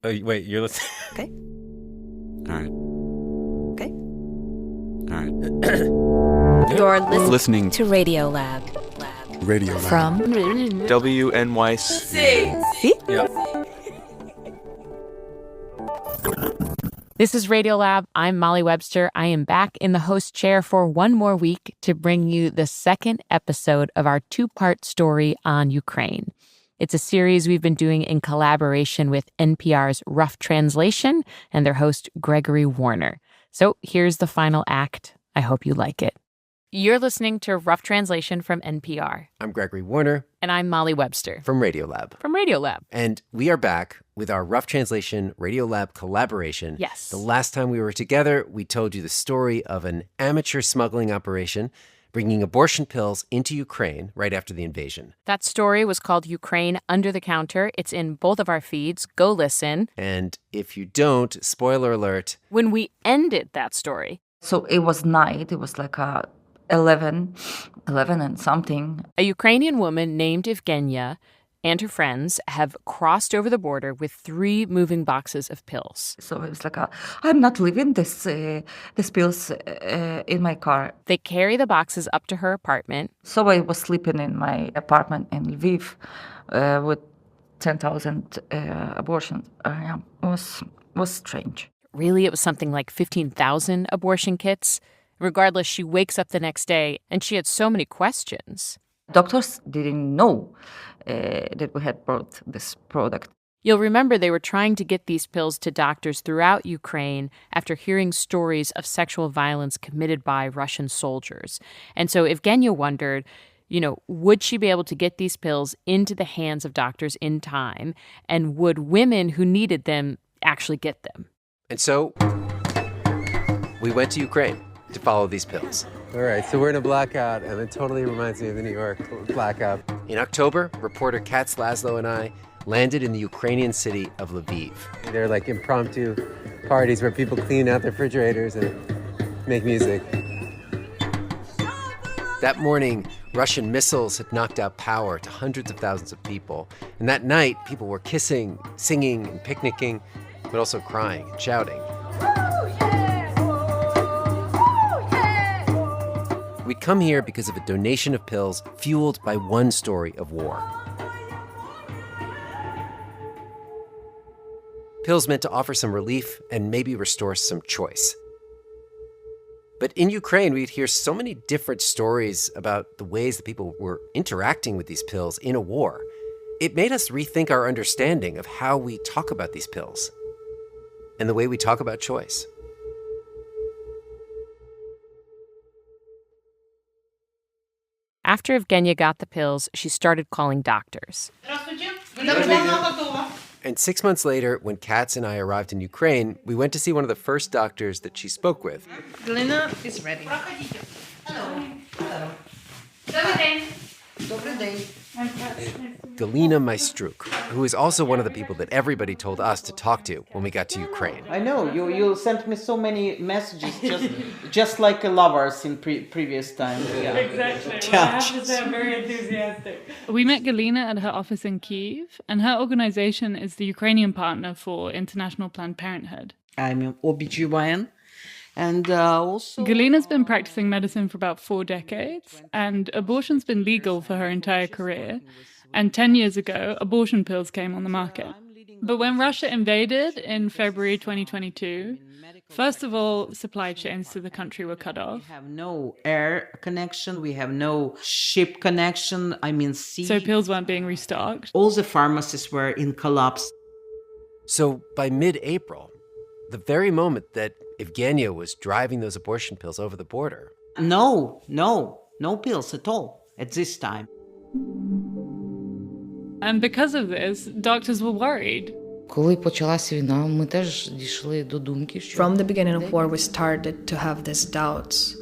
Oh, wait, you're listening? Okay. All right. Okay. All right. You're listening to Radiolab. Radiolab. From WNYC. See? Yep. This is Radiolab. I'm Molly Webster. I am back in the host chair for one more week to bring you the second episode of our two-part story on Ukraine. It's a series we've been doing in collaboration with NPR's Rough Translation and their host, Gregory Warner. So here's the final act. I hope you like it. You're listening to Rough Translation from NPR. I'm Gregory Warner. And I'm Molly Webster. From Radiolab. And we are back with our Rough Translation Radiolab collaboration. Yes. The last time we were together, we told you the story of an amateur smuggling operation bringing abortion pills into Ukraine right after the invasion. That story was called Ukraine Under the Counter. It's in both of our feeds. Go listen. And if you don't, spoiler alert. When we ended that story. So it was night. It was like 11 and something. A Ukrainian woman named Evgenia and her friends have crossed over the border with 3 moving boxes of pills. So it was like, I'm not leaving this pills in my car. They carry the boxes up to her apartment. So I was sleeping in my apartment in Lviv with 10,000 abortions. It was strange. Really, it was something like 15,000 abortion kits. Regardless, she wakes up the next day and she had so many questions. Doctors didn't know that we had brought this product. You'll remember they were trying to get these pills to doctors throughout Ukraine after hearing stories of sexual violence committed by Russian soldiers. And so Evgenia wondered, would she be able to get these pills into the hands of doctors in time? And would women who needed them actually get them? And so we went to Ukraine to follow these pills. All right, so we're in a blackout, and it totally reminds me of the New York blackout. In October, reporter Katz, Laszlo, and I landed in the Ukrainian city of Lviv. They're like impromptu parties where people clean out their refrigerators and make music. That morning, Russian missiles had knocked out power to hundreds of thousands of people. And that night, people were kissing, singing, and picnicking, but also crying and shouting. We'd come here because of a donation of pills fueled by one story of war. Pills meant to offer some relief and maybe restore some choice. But in Ukraine, we'd hear so many different stories about the ways that people were interacting with these pills in a war. It made us rethink our understanding of how we talk about these pills and the way we talk about choice. After Evgenia got the pills, she started calling doctors. And 6 months later, when Katz and I arrived in Ukraine, we went to see one of the first doctors that she spoke with. Galina is ready. Hello. Galina Mytsko, who is also one of the people that everybody told us to talk to when we got to Ukraine. I know, you sent me so many messages, just like lovers in previous time. Yeah. Exactly. Well, I have to say I'm very enthusiastic. We met Galina at her office in Kyiv, and her organization is the Ukrainian partner for International Planned Parenthood. I'm an OBGYN. And also... Galina's been practicing medicine for about 4 decades, and abortion's been legal for her entire career. And 10 years ago, abortion pills came on the market. But when Russia invaded in February 2022, first of all, supply chains to the country were cut off. We have no air connection, we have no ship connection, sea. So pills weren't being restocked. All the pharmacies were in collapse. So by mid-April, the very moment that Evgenia was driving those abortion pills over the border. No pills at all at this time. And because of this, doctors were worried. From the beginning of war, we started to have these doubts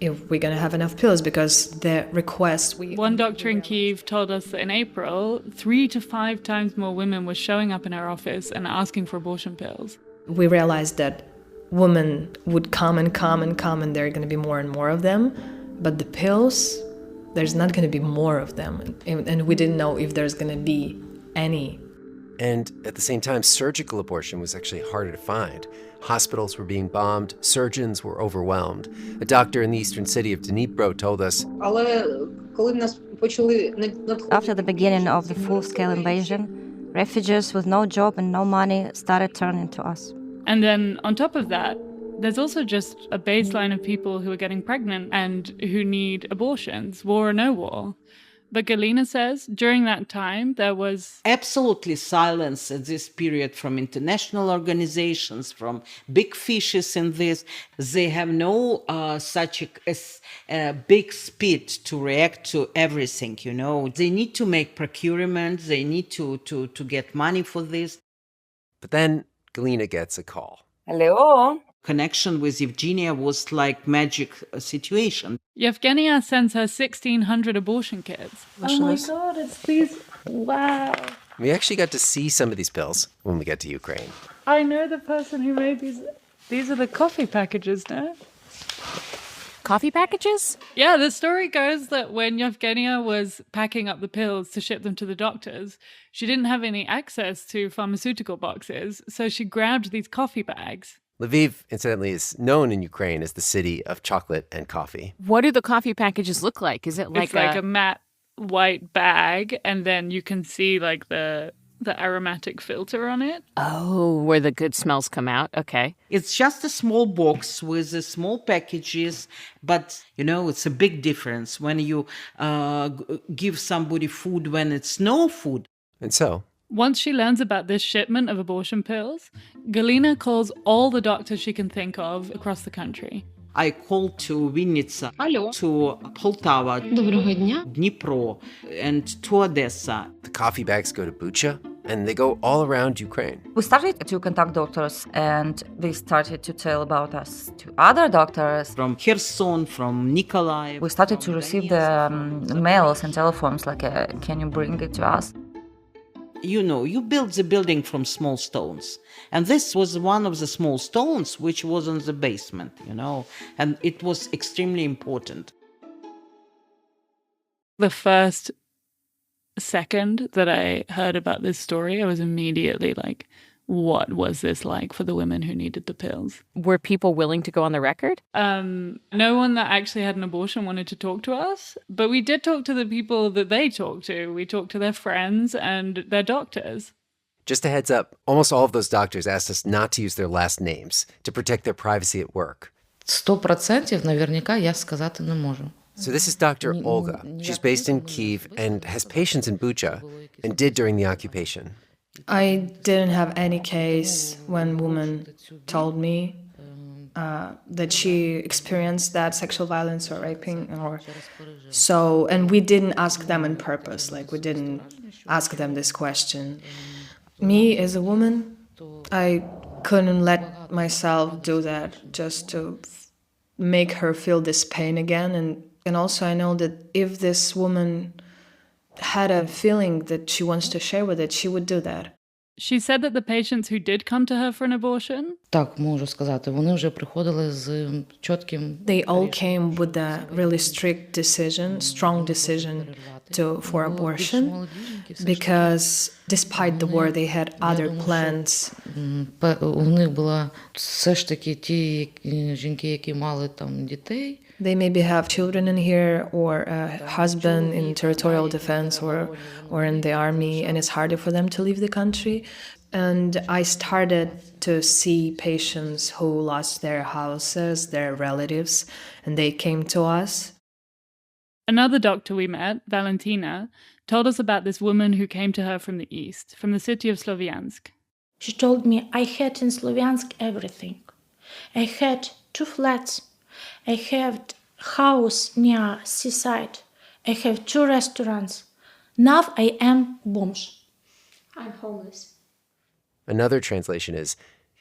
if we're going to have enough pills because the request One doctor in Kyiv told us that in April, 3 to 5 times more women were showing up in our office and asking for abortion pills. We realized that women would come, and there are going to be more and more of them. But the pills, there's not going to be more of them. And we didn't know if there's going to be any. And at the same time, surgical abortion was actually harder to find. Hospitals were being bombed, surgeons were overwhelmed. A doctor in the eastern city of Dnipro told us, after the beginning of the full-scale invasion, refugees with no job and no money started turning to us. And then on top of that, there's also just a baseline of people who are getting pregnant and who need abortions, war or no war. But Galina says during that time, there was absolutely silence at this period from international organizations, from big fishes in this. They have no such a big speed to react to everything, you know. They need to make procurement. They need to get money for this. But then Galina gets a call. Hello. Connection with Evgenia was like magic situation. Yevgenia sends her 1,600 abortion kits. Oh my God, it's these. Wow. We actually got to see some of these pills when we got to Ukraine. I know the person who made these. These are the coffee packages, no? Coffee packages? Yeah, the story goes that when Yevgenia was packing up the pills to ship them to the doctors, she didn't have any access to pharmaceutical boxes, so she grabbed these coffee bags. Lviv, incidentally, is known in Ukraine as the city of chocolate and coffee. What do the coffee packages look like? Is it like it's like a matte white bag, and then you can see like the aromatic filter on it. Oh, where the good smells come out. Okay. It's just a small box with the small packages, but, you know, it's a big difference when you give somebody food when it's no food. And so, once she learns about this shipment of abortion pills, Galina calls all the doctors she can think of across the country. I called to Vinnytsia, to Poltava, Dnipro, and to Odessa. The coffee bags go to Bucha, and they go all around Ukraine. We started to contact doctors, and they started to tell about us to other doctors. From Kherson, from Nikolaev. We started to receive the mails and telephones like, can you bring it to us? You know, you build the building from small stones. And this was one of the small stones which was in the basement, you know, and it was extremely important. The first second that I heard about this story, I was immediately like, what was this like for the women who needed the pills? Were people willing to go on the record? No one that actually had an abortion wanted to talk to us, but we did talk to the people that they talked to. We talked to their friends and their doctors. Just a heads up, almost all of those doctors asked us not to use their last names to protect their privacy at work. 100% наверняка я сказати не можу. So this is Dr. Olga. She's based in Kyiv and has patients in Bucha and did during the occupation. I didn't have any case when woman told me that she experienced that sexual violence or raping or so, and we didn't ask them on purpose, like we didn't ask them this question. Me as a woman, I couldn't let myself do that just to make her feel this pain again, and also I know that if this woman had a feeling that she wants to share with it, she would do that. She said that the patients who did come to her for an abortion, Так, можу сказати, вони вже приходили з чітким... They all came with a really strict decision, strong decision for abortion, because despite the war, they had other plans. У них була все ж таки ті жінки, які мали там дітей. They maybe have children in here or a husband in territorial defense or in the army, and it's harder for them to leave the country. And I started to see patients who lost their houses, their relatives, and they came to us. Another doctor we met, Valentina, told us about this woman who came to her from the east, from the city of Sloviansk. She told me I had in Sloviansk everything. I had 2 flats. I have house near seaside. I have 2 restaurants. Now I am bumsh. I'm homeless. Another translation is,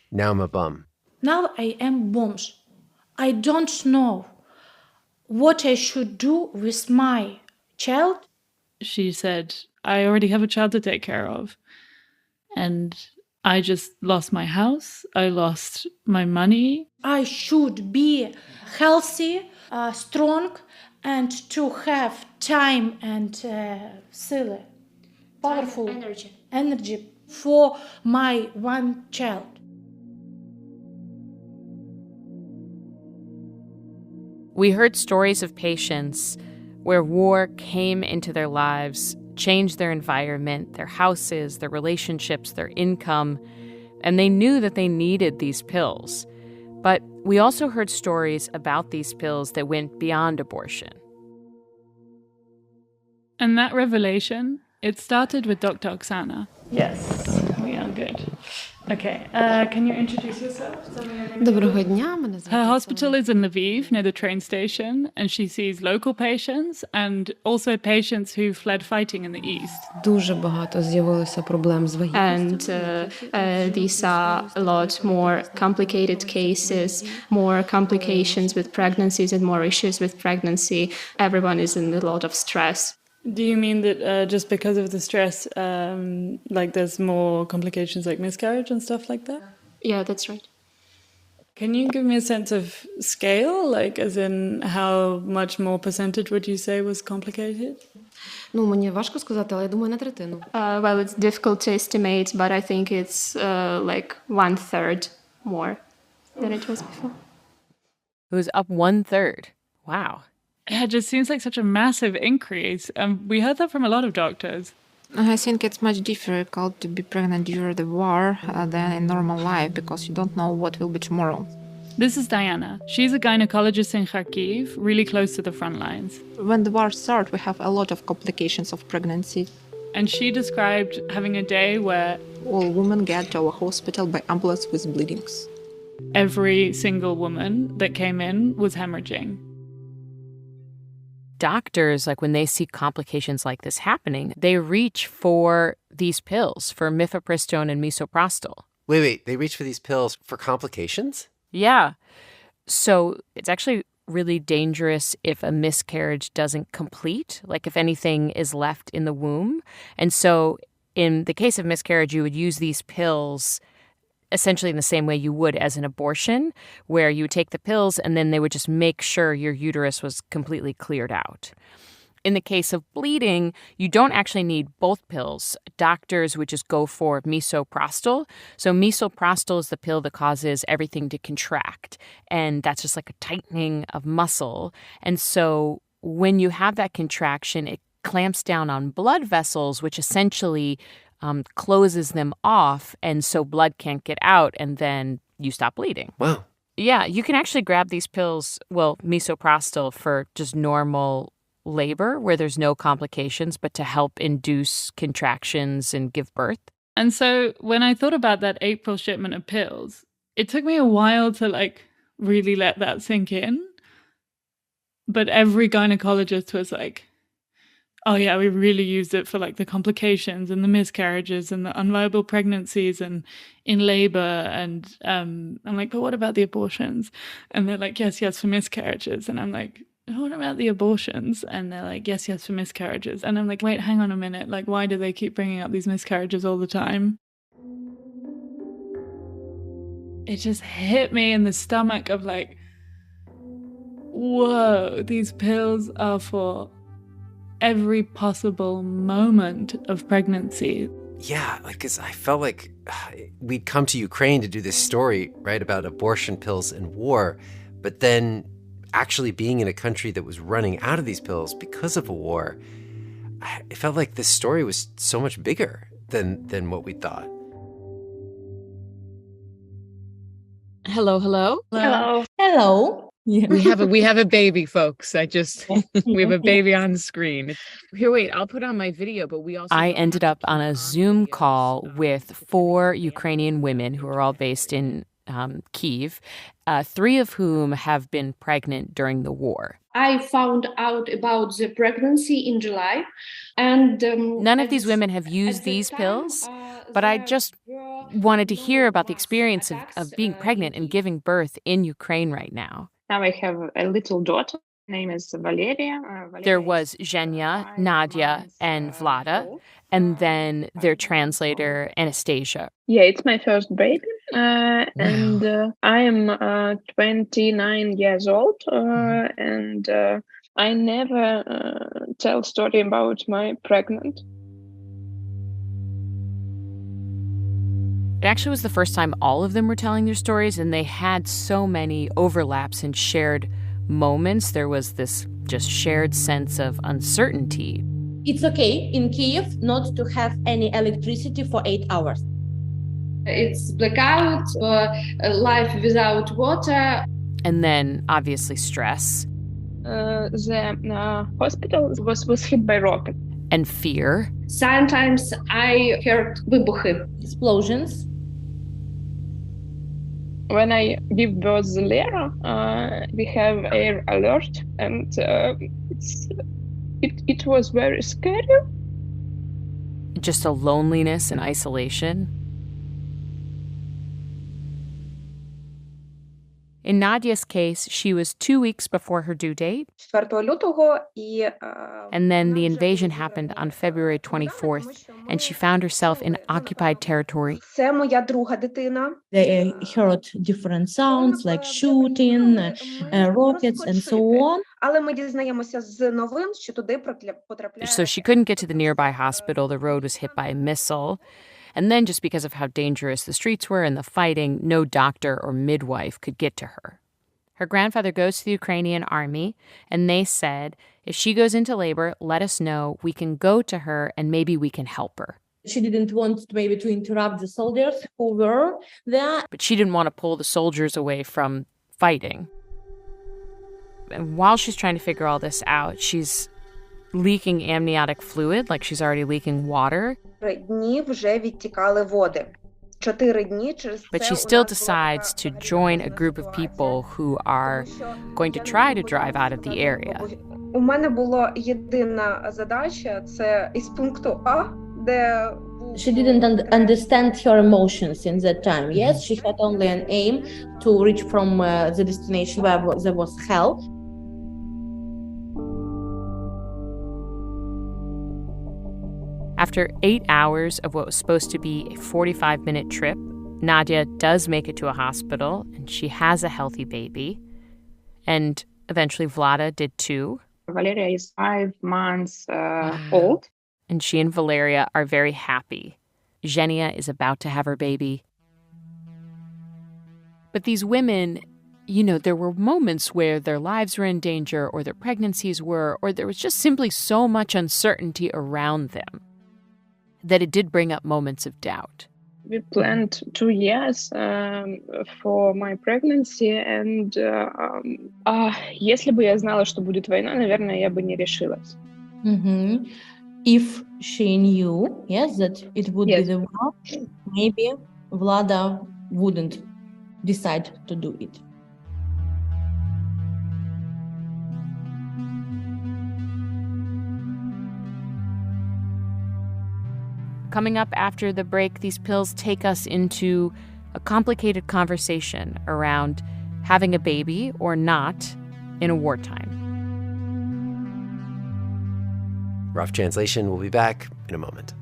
now I'm a bum. Now I am bumsh. I don't know what I should do with my child. She said, I already have a child to take care of. And I just lost my house. I lost my money. I should be healthy, strong, and to have time and sile. powerful energy for my one child. We heard stories of patients where war came into their lives, changed their environment, their houses, their relationships, their income, and they knew that they needed these pills. But we also heard stories about these pills that went beyond abortion. And that revelation, it started with Dr. Oksana. Yes, we are good. Okay, can you introduce yourself? Доброго дня, мене звати. Her hospital is in Lviv, near the train station, and she sees local patients and also patients who fled fighting in the east. Дуже багато з'явилося проблем з вагітністю. And these are a lot more complicated cases, more complications with pregnancies and more issues with pregnancy. Everyone is in a lot of stress. Do you mean that just because of the stress, like there's more complications like miscarriage and stuff like that? Yeah, that's right. Can you give me a sense of scale, like as in how much more percentage would you say was complicated? Ну, мені важко сказати, але я думаю, на третину. Well, it's difficult to estimate, but I think it's like 1/3 more than it was before. It was up 1/3. Wow. Yeah, it just seems like such a massive increase. We heard that from a lot of doctors. I think it's much difficult to be pregnant during the war than in normal life because you don't know what will be tomorrow. This is Diana. She's a gynecologist in Kharkiv, really close to the front lines. When the war starts, we have a lot of complications of pregnancy. And she described having a day where all women get to our hospital by ambulance with bleedings. Every single woman that came in was hemorrhaging. Doctors, like when they see complications like this happening, they reach for these pills, for mifepristone and misoprostol. Wait, they reach for these pills for complications? Yeah. So it's actually really dangerous if a miscarriage doesn't complete, like if anything is left in the womb. And so in the case of miscarriage, you would use these pills essentially in the same way you would as an abortion, where you would take the pills and then they would just make sure your uterus was completely cleared out. In the case of bleeding, you don't actually need both pills. Doctors would just go for misoprostol. So misoprostol is the pill that causes everything to contract, and that's just like a tightening of muscle. And so when you have that contraction, it clamps down on blood vessels, which essentially closes them off, and so blood can't get out, and then you stop bleeding. Wow. Yeah, you can actually grab these pills, well, misoprostol for just normal labor where there's no complications, but to help induce contractions and give birth. And so when I thought about that April shipment of pills, it took me a while to like really let that sink in. But every gynecologist was like, oh yeah, we really used it for like the complications and the miscarriages and the unviable pregnancies and in labor. And I'm like, but what about the abortions? And they're like, yes, for miscarriages. And I'm like, what about the abortions? And they're like, yes, for miscarriages. And I'm like, wait, hang on a minute. Like, why do they keep bringing up these miscarriages all the time? It just hit me in the stomach of like, whoa, these pills are for every possible moment of pregnancy. Yeah, because I felt like we'd come to Ukraine to do this story, right, about abortion pills and war, but then actually being in a country that was running out of these pills because of a war, it felt like this story was so much bigger than what we thought. Hello. Yeah. We have a baby, folks. We have a baby on the screen. Here, wait, I'll put on my video, but we also... I ended up on a Zoom call with 4 Ukrainian women who are all based in Kyiv, 3 of whom have been pregnant during the war. I found out about the pregnancy in July, and... None of these women have used these pills, but I just wanted to hear about the experience of being pregnant and giving birth in Ukraine right now. Now I have a little daughter. Her name is Valeria. There was Zhenya, Nadia, and Vlada, and then their translator, Anastasia. Yeah, it's my first baby, and I am 29 years old, and I never tell story about my pregnant. actually was the first time all of them were telling their stories, and they had so many overlaps and shared moments. There was this just shared sense of uncertainty. It's okay in Kiev not to have any electricity for 8 hours. It's blackout, life without water. And then, obviously, stress. The hospital was hit by rocket. And fear. Sometimes I heard вибухи. Explosions. When I give birth to Lera, we have air alert, and it was very scary. Just a loneliness and isolation. In Nadia's case, she was 2 weeks before her due date. And then the invasion happened on February 24th, and she found herself in occupied territory. They heard different sounds like shooting, rockets, and so on. So she couldn't get to the nearby hospital. The road was hit by a missile. And then, just because of how dangerous the streets were and the fighting, no doctor or midwife could get to her. Her grandfather goes to the Ukrainian army, and they said, if she goes into labor, let us know. We can go to her, and maybe we can help her. She didn't want maybe to interrupt the soldiers who were there. But she didn't want to pull the soldiers away from fighting. And while she's trying to figure all this out, she's leaking amniotic fluid, like she's already leaking water. But she still decides to join a group of people who are going to try to drive out of the area. She didn't understand her emotions in that time. Yes, she had only an aim to reach from the destination where there was hell. After 8 hours of what was supposed to be a 45-minute trip, Nadia does make it to a hospital, and she has a healthy baby. And eventually Vlada did too. Valeria is 5 months old. And she and Valeria are very happy. Zhenya is about to have her baby. But these women, you know, there were moments where their lives were in danger, or their pregnancies were, or there was just simply so much uncertainty around them that it did bring up moments of doubt. We planned 2 years for my pregnancy, and если бы я знала, что будет война, наверное, я бы не решилась. Mm-hmm. If she knew, yes, that it would be the war, maybe Vlada wouldn't decide to do it. Coming up after the break, these pills take us into a complicated conversation around having a baby or not in a wartime. Rough Translation will be back in a moment.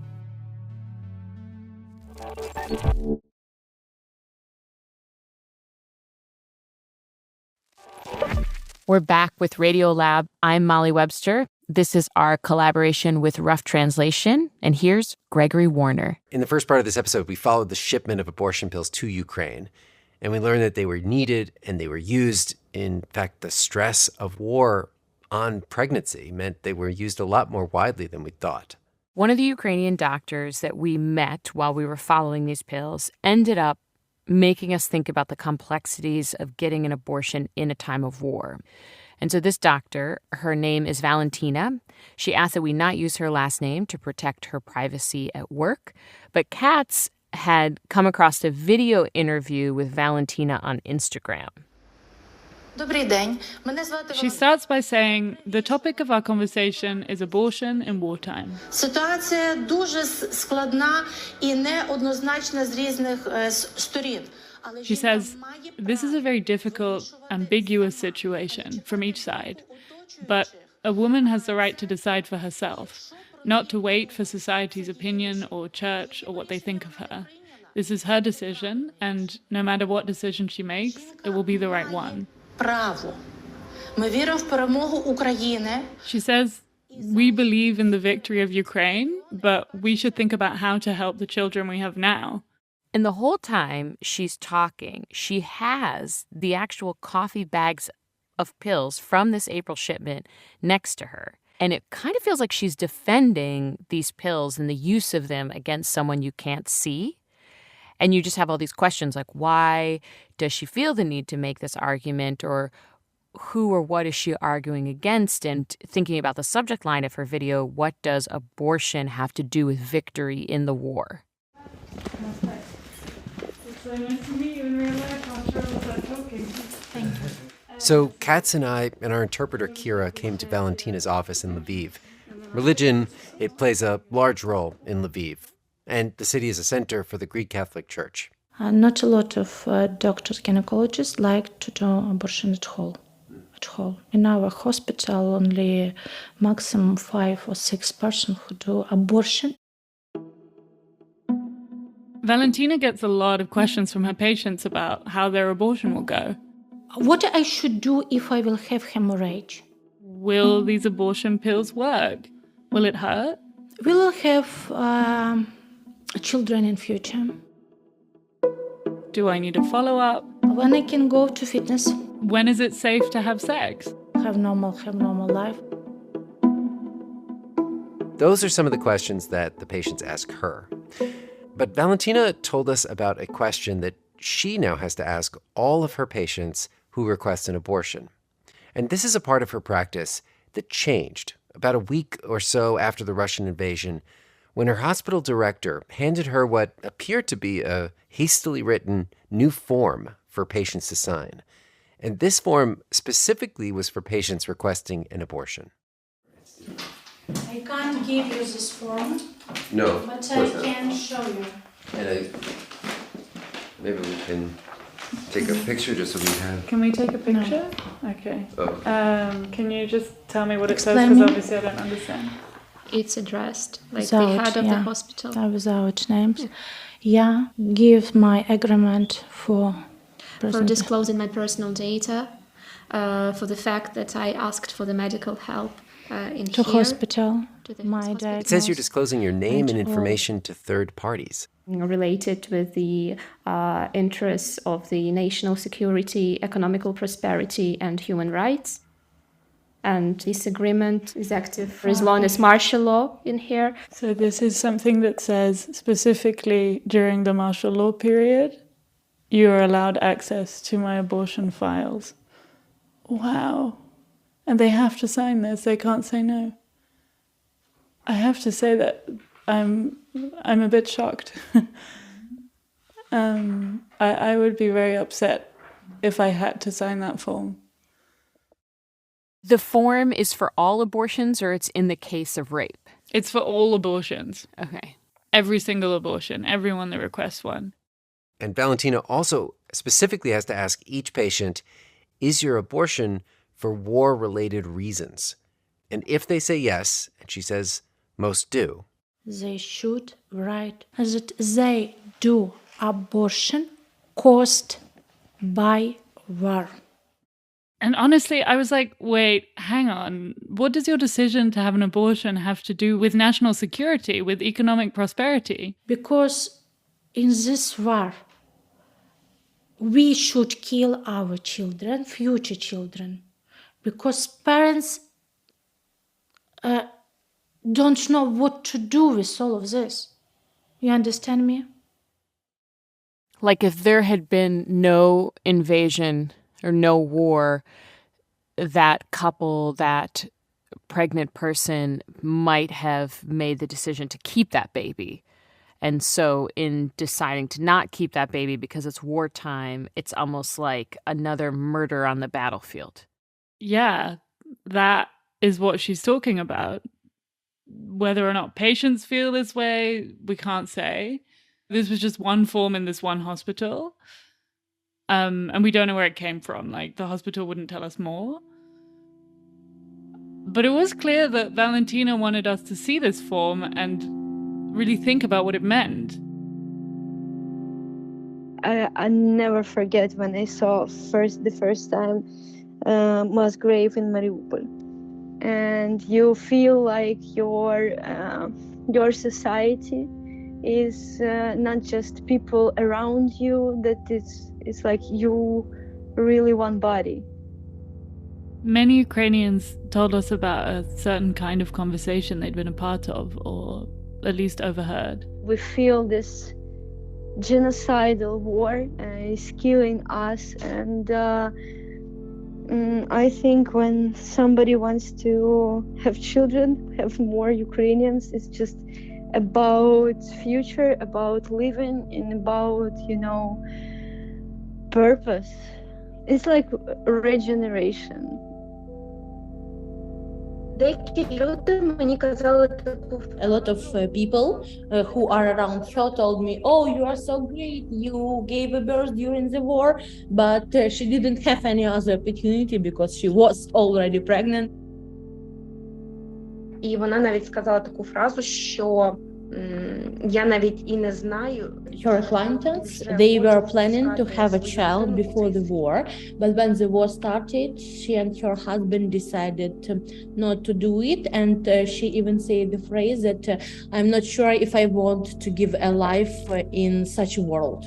We're back with Radiolab. I'm Molly Webster. This is our collaboration with Rough Translation, and here's Gregory Warner. In the first part of this episode, we followed the shipment of abortion pills to Ukraine, and we learned that they were needed and they were used. In fact, the stress of war on pregnancy meant they were used a lot more widely than we thought. One of the Ukrainian doctors that we met while we were following these pills ended up making us think about the complexities of getting an abortion in a time of war. And so this doctor, her name is Valentina. She asked that we not use her last name to protect her privacy at work. But Katz had come across a video interview with Valentina on Instagram. She starts by saying, the topic of our conversation is abortion in wartime. Ситуація дуже складна і неоднозначна з різних сторін. She says, this is a very difficult, ambiguous situation from each side. But a woman has the right to decide for herself, not to wait for society's opinion or church or what they think of her. This is her decision, and no matter what decision she makes, it will be the right one. She says, we believe in the victory of Ukraine, but we should think about how to help the children we have now. And the whole time she's talking, she has the actual coffee bags of pills from this April shipment next to her. And it kind of feels like she's defending these pills and the use of them against someone you can't see. And you just have all these questions like, why does she feel the need to make this argument, or who or what is she arguing against? And thinking about the subject line of her video, what does abortion have to do with victory in the war? It's so nice to meet you in real life after all that talking. Thank you. So Katz and I and our interpreter Kira came to Valentina's office in Lviv. Religion, it plays a large role in Lviv. And the city is a center for the Greek Catholic Church. Not a lot of doctors, gynecologists like to do abortion at home. In our hospital, only maximum 5 or 6 persons who do abortion. Valentina gets a lot of questions from her patients about how their abortion will go. What I should do if I will have hemorrhage? Will these abortion pills work? Will it hurt? We will have children in future. Do I need a follow-up? When I can go to fitness. When is it safe to have sex? Have normal life. Those are some of the questions that the patients ask her. But Valentina told us about a question that she now has to ask all of her patients who request an abortion. And this is a part of her practice that changed about a week or so after the Russian invasion, when her hospital director handed her what appeared to be a hastily written new form for patients to sign. And this form specifically was for patients requesting an abortion. I can't give you this form. No, but I can show you. And maybe we can take a picture just so we have... Can we take a picture? No. Okay. Oh. Can you just tell me what it says? Explain Because obviously I don't understand. It's addressed, like without, the head of the hospital. Without names. Yeah, give my agreement for disclosing my personal data, for the fact that I asked for the medical help in to here. Hospital. It says you're disclosing your name and information to third parties. Related with the interests of the national security, economical prosperity, and human rights. And this agreement is active for as long as martial law in here. So this is something that says specifically during the martial law period, you are allowed access to my abortion files. Wow. And they have to sign this. They can't say no. I have to say that I'm a bit shocked. I would be very upset if I had to sign that form. The form is for all abortions, or it's in the case of rape? It's for all abortions. Okay. Every single abortion, everyone that requests one. And Valentina also specifically has to ask each patient, is your abortion for war-related reasons? And if they say yes, and she says most do, they should write that they do abortion caused by war. And honestly, I was like, wait, hang on. What does your decision to have an abortion have to do with national security, with economic prosperity? Because in this war, we should kill our children, future children, because parents don't know what to do with all of this. You understand me? Like if there had been no invasion or no war, that couple, that pregnant person might have made the decision to keep that baby. And so in deciding to not keep that baby because it's wartime, it's almost like another murder on the battlefield. Yeah, that is what she's talking about. Whether or not patients feel this way, we can't say. This was just one form in this one hospital. And we don't know where it came from. Like, the hospital wouldn't tell us more. But it was clear that Valentina wanted us to see this form and really think about what it meant. I never forget when I saw the first time mass grave in Mariupol. And you feel like your society is not just people around you, that it's like you really one body. Many Ukrainians told us about a certain kind of conversation they'd been a part of, or at least overheard. We feel this genocidal war is killing us, and I think when somebody wants to have children, have more Ukrainians, it's just about future, about living, and about, purpose. It's like regeneration. A lot of people who are around her told me, "Oh, you are so great, you gave a birth during the war," but she didn't have any other opportunity because she was already pregnant. І вона навіть сказала таку фразу, що я навіть і не знаю. Her acquaintance, they were planning to have a child before the war, but when the war started, she and her husband decided not to do it, and she even said the phrase that I'm not sure if I want to give a life in such a world.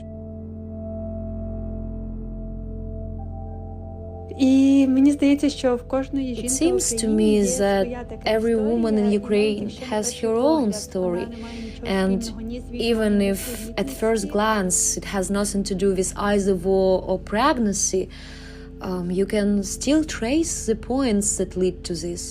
It seems to me that every woman in Ukraine has her own story, and even if at first glance it has nothing to do with either war or pregnancy, you can still trace the points that lead to this.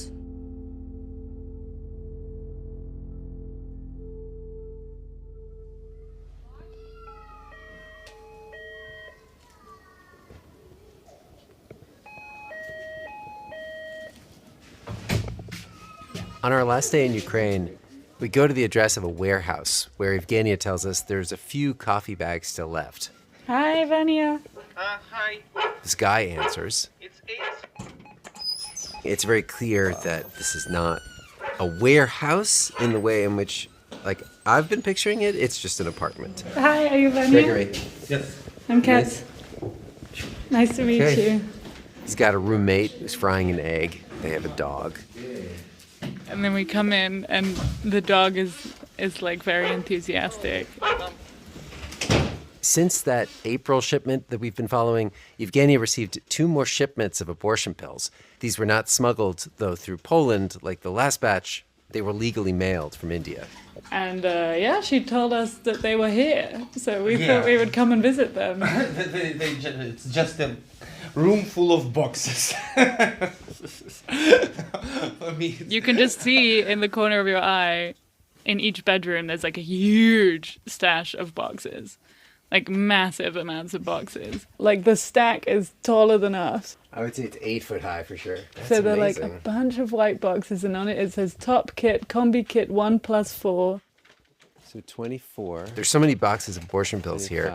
On our last day in Ukraine, we go to the address of a warehouse where Evgenia tells us there's a few coffee bags still left. Hi, Vania. Hi. This guy answers. It's very clear that this is not a warehouse in the way in which, I've been picturing it. It's just an apartment. Hi, are you Vania? Gregory. Yes. I'm Katz. Nice to meet you. He's got a roommate who's frying an egg. They have a dog. And then we come in, and the dog is like very enthusiastic. Since that April shipment that we've been following, Evgenia received 2 more shipments of abortion pills. These were not smuggled, though, through Poland like the last batch. They were legally mailed from India. And she told us that they were here, so we thought we would come and visit them. It's just a room full of boxes. You can just see in the corner of your eye, in each bedroom, there's like a huge stash of boxes. Like massive amounts of boxes. Like the stack is taller than us. I would say it's 8 foot high for sure. That's so they're amazing. like a bunch of white boxes, and on it says top kit, combi kit 1+4. So 24. There's so many boxes of abortion pills here.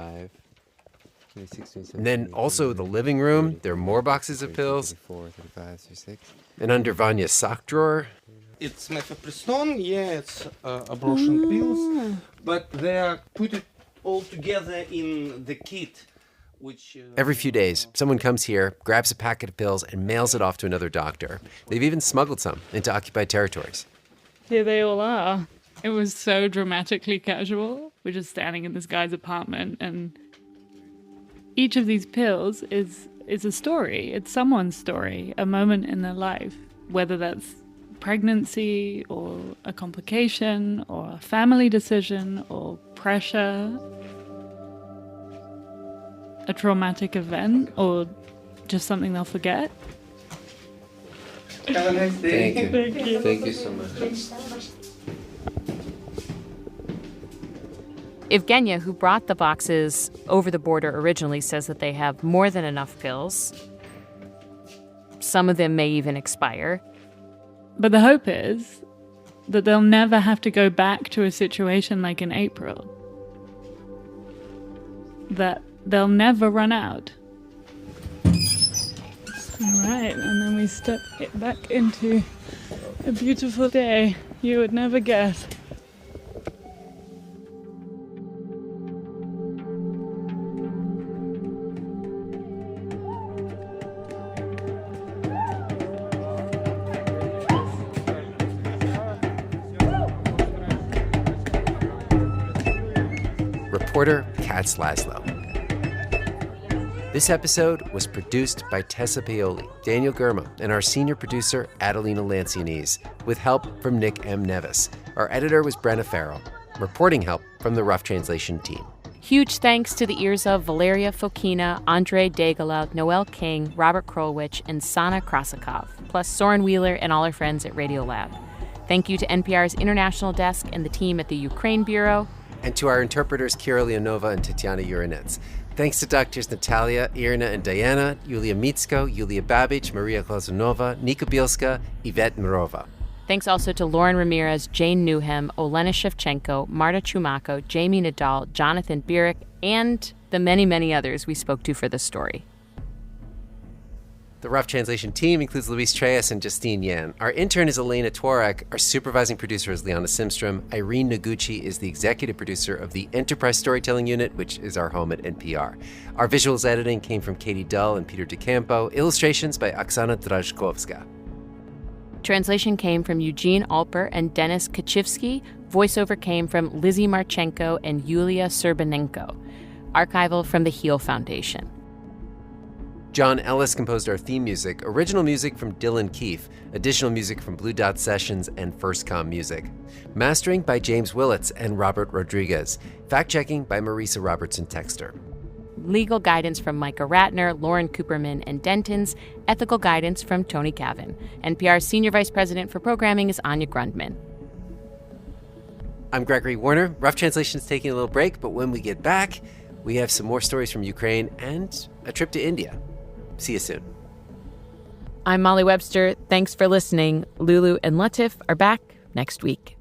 26, And then also the living room, there are more boxes of pills. 34, 35, 36. And under Vanya's sock drawer, It's mifepristone, it's abortion pills, but they are put it all together in the kit, which... every few days, someone comes here, grabs a packet of pills, and mails it off to another doctor. They've even smuggled some into occupied territories. Here they all are. It was so dramatically casual. We're just standing in this guy's apartment, and each of these pills is a story. It's someone's story, a moment in their life, whether that's pregnancy or a complication or a family decision or pressure, a traumatic event, or just something they'll forget. Have a nice day. Thank you. Thank you. Thank you so much. Evgenia, who brought the boxes over the border originally, says that they have more than enough pills. Some of them may even expire. But the hope is that they'll never have to go back to a situation like in April. That they'll never run out. All right, and then we step back into a beautiful day you would never guess. reporter Katz Laszlo. This episode was produced by Tessa Paoli, Daniel Germa, and our senior producer, Adelina Lancianese, with help from Nick M. Nevis. Our editor was Brenna Farrell. Reporting help from the Rough Translation team. Huge thanks to the ears of Valeria Fokina, Andrii Degeler, Noel King, Robert Krulwich, and Sana Krasikov, plus Soren Wheeler and all our friends at Radiolab. Thank you to NPR's international desk and the team at the Ukraine Bureau. And to our interpreters, Leonova and Tetyana Yurinetz. Thanks to Drs Natalia, Irna and Diana, Yulia Mytsko, Yulia Babych, Maria Hlazunova, Nika Bielska, Yvette Mrova. Thanks also to Lauren Ramires, Jane Newnham, Olena Shevchenko, Marta Chumako, Jamie Nadal, Jonathan Bearak, and the many, many others we spoke to for this story. The Rough Translation team includes Luis Treyes and Justine Yan. Our intern is Elena Tworek. Our supervising producer is Liana Simstrom. Irene Noguchi is the executive producer of the Enterprise Storytelling Unit, which is our home at NPR. Our visuals editing came from Katie Dull and Peter DeCampo. Illustrations by Oksana Drajkovska. Translation came from Eugene Alper and Denis Kachivsky. Voiceover came from Lizzie Marchenko and Yulia Serbanenko. Archival from the Heal Foundation. John Ellis composed our theme music, original music from Dylan Keefe, additional music from Blue Dot Sessions and First Com Music. Mastering by James Willits and Robert Rodriguez. Fact-checking by Marisa Robertson-Texter. Legal guidance from Micah Ratner, Lauren Cooperman, and Dentons. Ethical guidance from Tony Cavan. NPR's Senior Vice President for Programming is Anya Grundman. I'm Gregory Warner. Rough Translation's taking a little break, but when we get back, we have some more stories from Ukraine and a trip to India. See you soon. I'm Molly Webster. Thanks for listening. Lulu and Latif are back next week.